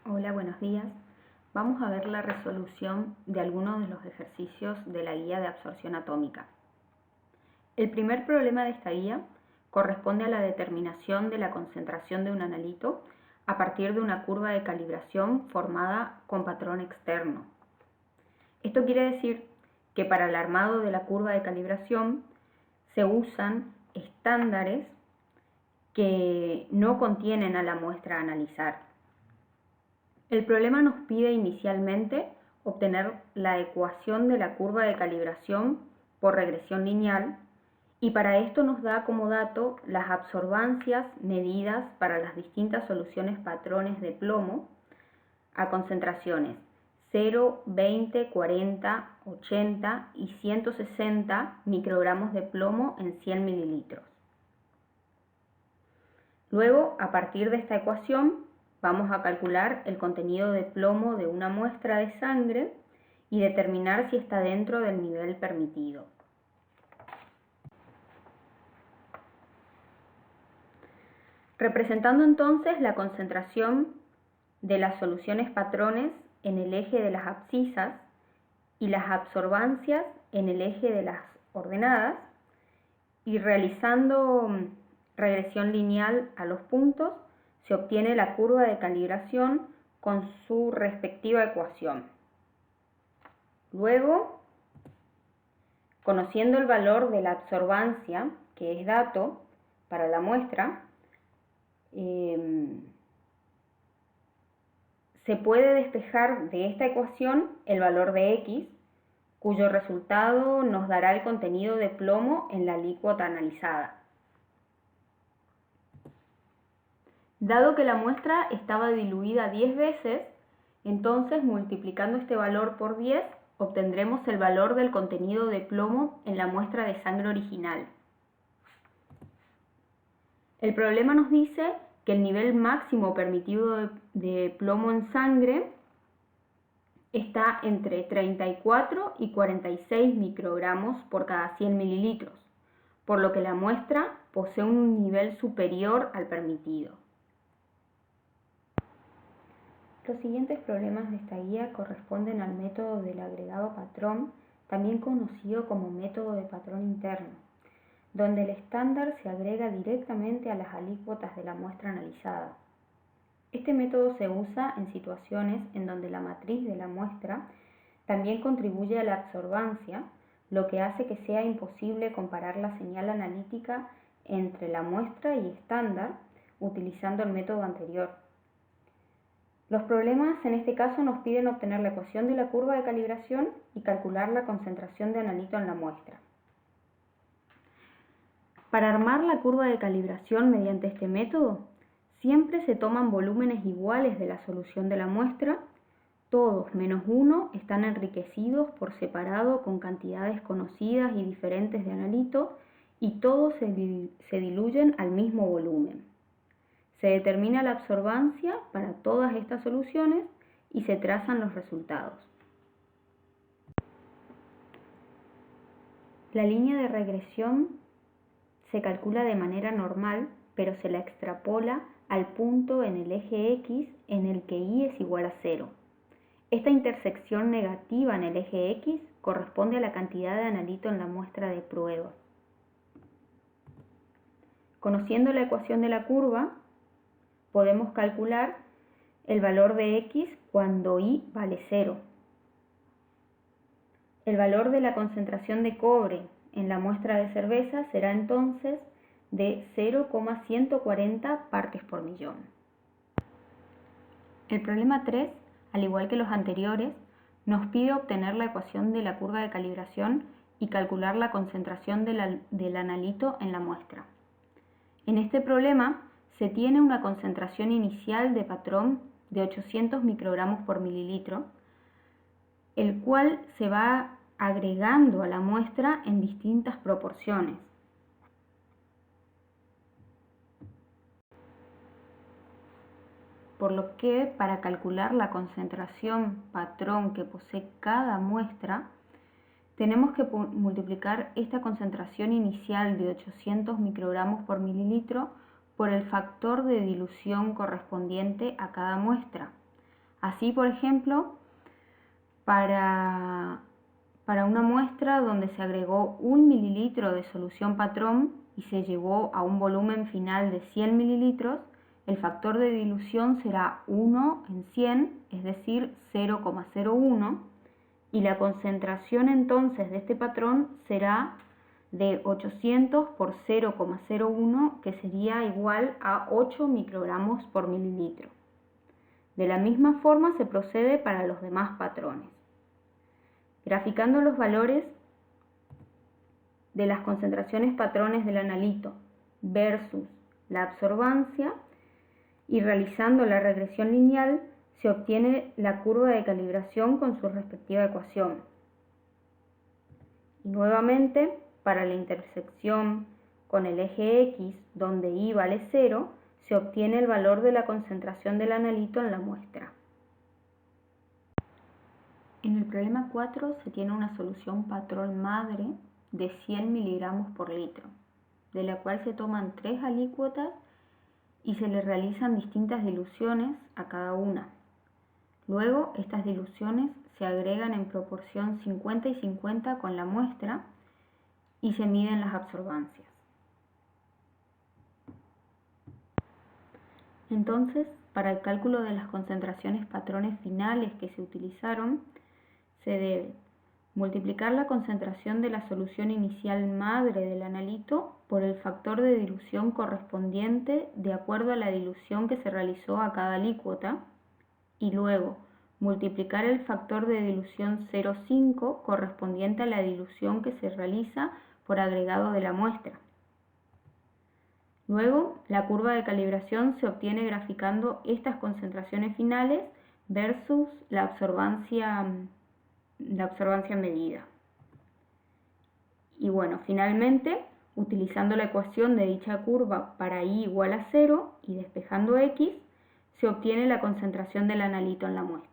Hola, buenos días. Vamos a ver la resolución de algunos de los ejercicios de la guía de absorción atómica. El primer problema de esta guía corresponde a la determinación de la concentración de un analito a partir de una curva de calibración formada con patrón externo. Esto quiere decir que para el armado de la curva de calibración se usan estándares que no contienen a la muestra a analizar. El problema nos pide inicialmente obtener la ecuación de la curva de calibración por regresión lineal y para esto nos da como dato las absorbancias medidas para las distintas soluciones patrones de plomo a concentraciones 0, 20, 40, 80 y 160 microgramos de plomo en 100 mililitros. Luego, a partir de esta ecuación, vamos a calcular el contenido de plomo de una muestra de sangre y determinar si está dentro del nivel permitido. Representando entonces la concentración de las soluciones patrones en el eje de las abscisas y las absorbancias en el eje de las ordenadas y realizando regresión lineal a los puntos, se obtiene la curva de calibración con su respectiva ecuación. Luego, conociendo el valor de la absorbancia, que es dato para la muestra, se puede despejar de esta ecuación el valor de X, cuyo resultado nos dará el contenido de plomo en la alícuota analizada. Dado que la muestra estaba diluida 10 veces, entonces multiplicando este valor por 10 obtendremos el valor del contenido de plomo en la muestra de sangre original. El problema nos dice que el nivel máximo permitido de plomo en sangre está entre 34 y 46 microgramos por cada 100 mililitros, por lo que la muestra posee un nivel superior al permitido. Los siguientes problemas de esta guía corresponden al método del agregado patrón, también conocido como método de patrón interno, donde el estándar se agrega directamente a las alícuotas de la muestra analizada. Este método se usa en situaciones en donde la matriz de la muestra también contribuye a la absorbancia, lo que hace que sea imposible comparar la señal analítica entre la muestra y estándar utilizando el método anterior. Los problemas en este caso nos piden obtener la ecuación de la curva de calibración y calcular la concentración de analito en la muestra. Para armar la curva de calibración mediante este método, siempre se toman volúmenes iguales de la solución de la muestra, todos menos uno están enriquecidos por separado con cantidades conocidas y diferentes de analito y todos se diluyen al mismo volumen. Se determina la absorbancia para todas estas soluciones y se trazan los resultados. La línea de regresión se calcula de manera normal, pero se la extrapola al punto en el eje X en el que Y es igual a 0. Esta intersección negativa en el eje X corresponde a la cantidad de analito en la muestra de prueba. Conociendo la ecuación de la curva, podemos calcular el valor de X cuando Y vale 0. El valor de la concentración de cobre en la muestra de cerveza será entonces de 0,140 partes por millón. El problema 3, al igual que los anteriores, nos pide obtener la ecuación de la curva de calibración y calcular la concentración del analito en la muestra. En este problema, se tiene una concentración inicial de patrón de 800 microgramos por mililitro, el cual se va agregando a la muestra en distintas proporciones. Por lo que, para calcular la concentración patrón que posee cada muestra, tenemos que multiplicar esta concentración inicial de 800 microgramos por mililitro por el factor de dilución correspondiente a cada muestra, Así, por ejemplo, para una muestra donde se agregó 1 mililitro de solución patrón y se llegó a un volumen final de 100 mililitros, el factor de dilución será 1 en 100, es decir, 0,01, y la concentración entonces de este patrón será de 800 por 0,01, que sería igual a 8 microgramos por mililitro. De la misma forma se procede para los demás patrones. Graficando los valores de las concentraciones patrones del analito versus la absorbancia y realizando la regresión lineal, se obtiene la curva de calibración con su respectiva ecuación. Y nuevamente, para la intersección con el eje X, donde Y vale 0, se obtiene el valor de la concentración del analito en la muestra. En el problema 4 se tiene una solución patrón madre de 100 miligramos por litro, de la cual se toman 3 alícuotas y se le realizan distintas diluciones a cada una. Luego, estas diluciones se agregan en proporción 50 y 50 con la muestra y se miden las absorbancias. Entonces, para el cálculo de las concentraciones patrones finales que se utilizaron, se debe multiplicar la concentración de la solución inicial madre del analito por el factor de dilución correspondiente de acuerdo a la dilución que se realizó a cada alícuota, y luego multiplicar el factor de dilución 0,5 correspondiente a la dilución que se realiza por agregado de la muestra. Luego, la curva de calibración se obtiene graficando estas concentraciones finales versus la absorbancia medida. Y bueno, finalmente, utilizando la ecuación de dicha curva para y igual a 0 y despejando x, se obtiene la concentración del analito en la muestra.